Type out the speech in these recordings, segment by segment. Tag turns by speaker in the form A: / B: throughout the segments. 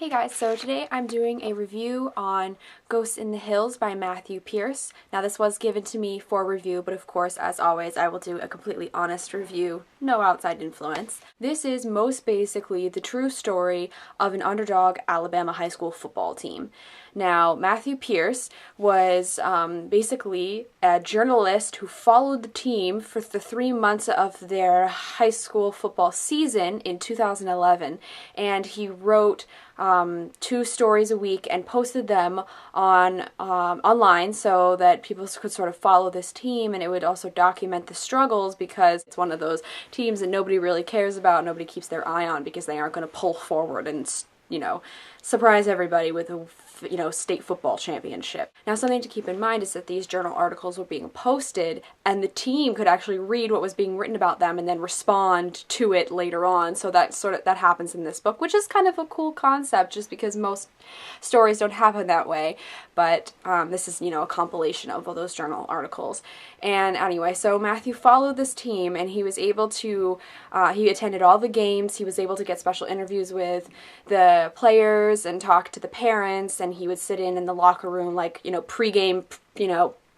A: Hey guys, so today I'm doing a review on Ghosts in the Hills by Matthew Pearce. Now this was given to me for review, but of course, as always, I will do a completely honest review, no outside influence. This is most basically the true story of an underdog Alabama high school football team. Now, Matthew Pearce was basically a journalist who followed the team for the 3 months of their high school football season in 2011, and he wrote 2 stories a week and posted them on online so that people could sort of follow this team, and it would also document the struggles because it's one of those teams that nobody really cares about, nobody keeps their eye on because they aren't going to pull forward and, surprise everybody with a state football championship. Now, something to keep in mind is that these journal articles were being posted and the team could actually read what was being written about them and then respond to it later on. So that happens in this book, which is kind of a cool concept just because most stories don't happen that way. But this is, a compilation of all those journal articles. And anyway, so Matthew followed this team and he was able to, he attended all the games, he was able to get special interviews with the players and talk to the parents, and he would sit in the locker room like, pregame,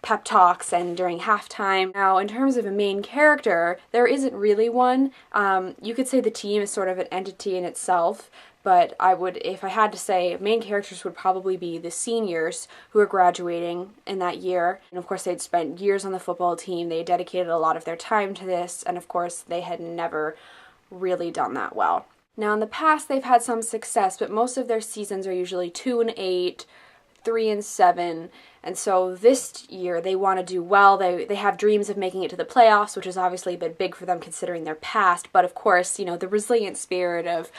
A: pep talks and during halftime. Now, in terms of a main character, there isn't really one. You could say the team is sort of an entity in itself, but if I had to say, main characters would probably be the seniors who are graduating in that year. And of course, they'd spent years on the football team, they dedicated a lot of their time to this, and of course, they had never really done that well. Now, in the past, they've had some success, but most of their seasons are usually 2-8, 3-7, and so this year they want to do well. They have dreams of making it to the playoffs, which is obviously a bit big for them considering their past, but of course, the resilient spirit of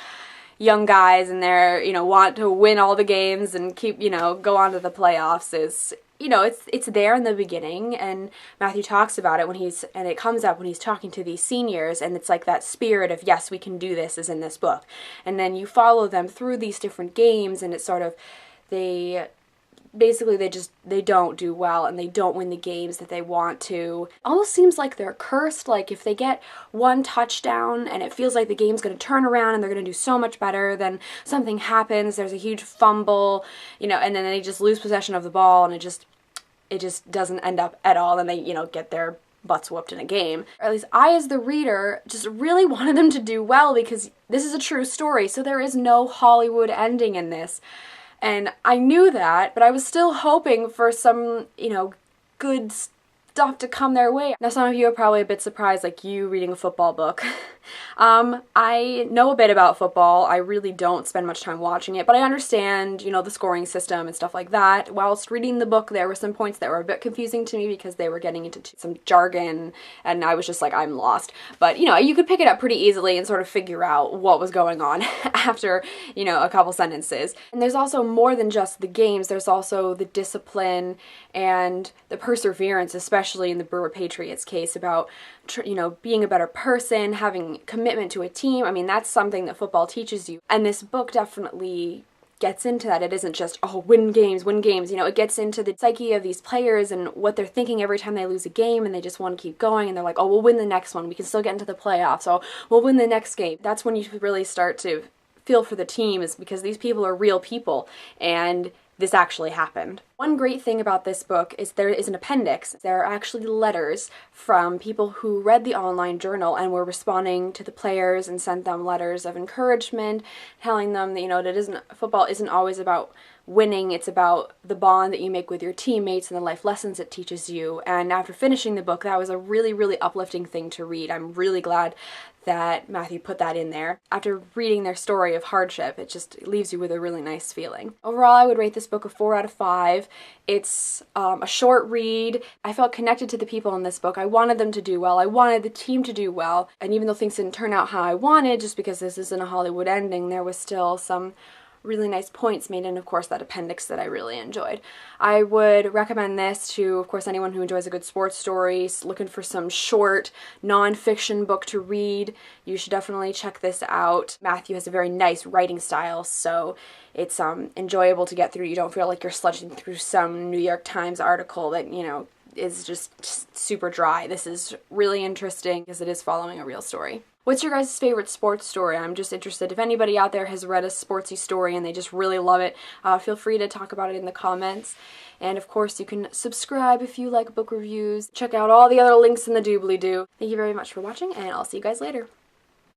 A: young guys and their, want to win all the games and keep, go on to the playoffs is, it's there in the beginning, and Matthew talks about it and it comes up when he's talking to these seniors, and it's like that spirit of, yes, we can do this is in this book. And then you follow them through these different games, and it's sort of, they don't do well and they don't win the games that they want to. Almost seems like they're cursed, like if they get one touchdown and it feels like the game's going to turn around and they're going to do so much better, then something happens, there's a huge fumble, and then they just lose possession of the ball and it just doesn't end up at all, and they, get their butts whooped in a game. Or at least I, as the reader, just really wanted them to do well because this is a true story, so there is no Hollywood ending in this. And I knew that, but I was still hoping for some, good stuff to come their way. Now, some of you are probably a bit surprised, like you reading a football book. I know a bit about football. I really don't spend much time watching it, but I understand, the scoring system and stuff like that. Whilst reading the book, there were some points that were a bit confusing to me because they were getting into some jargon, and I was just like, I'm lost. But, you could pick it up pretty easily and sort of figure out what was going on after, a couple sentences. And there's also more than just the games. There's also the discipline and the perseverance, especially in the Brewer Patriots case, about, being a better person, having commitment to a team. I mean, that's something that football teaches you. And this book definitely gets into that. It isn't just, win games. It gets into the psyche of these players and what they're thinking every time they lose a game, and they just want to keep going, and they're like, we'll win the next one. We can still get into the playoffs. So we'll win the next game. That's when you really start to feel for the team, is because these people are real people, and this actually happened. One great thing about this book is there is an appendix. There are actually letters from people who read the online journal and were responding to the players and sent them letters of encouragement, telling them that, that football isn't always about winning, it's about the bond that you make with your teammates and the life lessons it teaches you. And after finishing the book, that was a really, really uplifting thing to read. I'm really glad that Matthew put that in there. After reading their story of hardship, it just leaves you with a really nice feeling. Overall, I would rate this book a 4 out of 5. It's a short read. I felt connected to the people in this book. I wanted them to do well. I wanted the team to do well. And even though things didn't turn out how I wanted, just because this isn't a Hollywood ending, there was still some really nice points made in, of course, that appendix that I really enjoyed. I would recommend this to, of course, anyone who enjoys a good sports story, looking for some short, non-fiction book to read. You should definitely check this out. Matthew has a very nice writing style, so it's enjoyable to get through. You don't feel like you're sludging through some New York Times article that, is just super dry. This is really interesting because it is following a real story. What's your guys' favorite sports story? I'm just interested. If anybody out there has read a sportsy story and they just really love it, feel free to talk about it in the comments. And of course, you can subscribe if you like book reviews. Check out all the other links in the doobly-doo. Thank you very much for watching, and I'll see you guys later.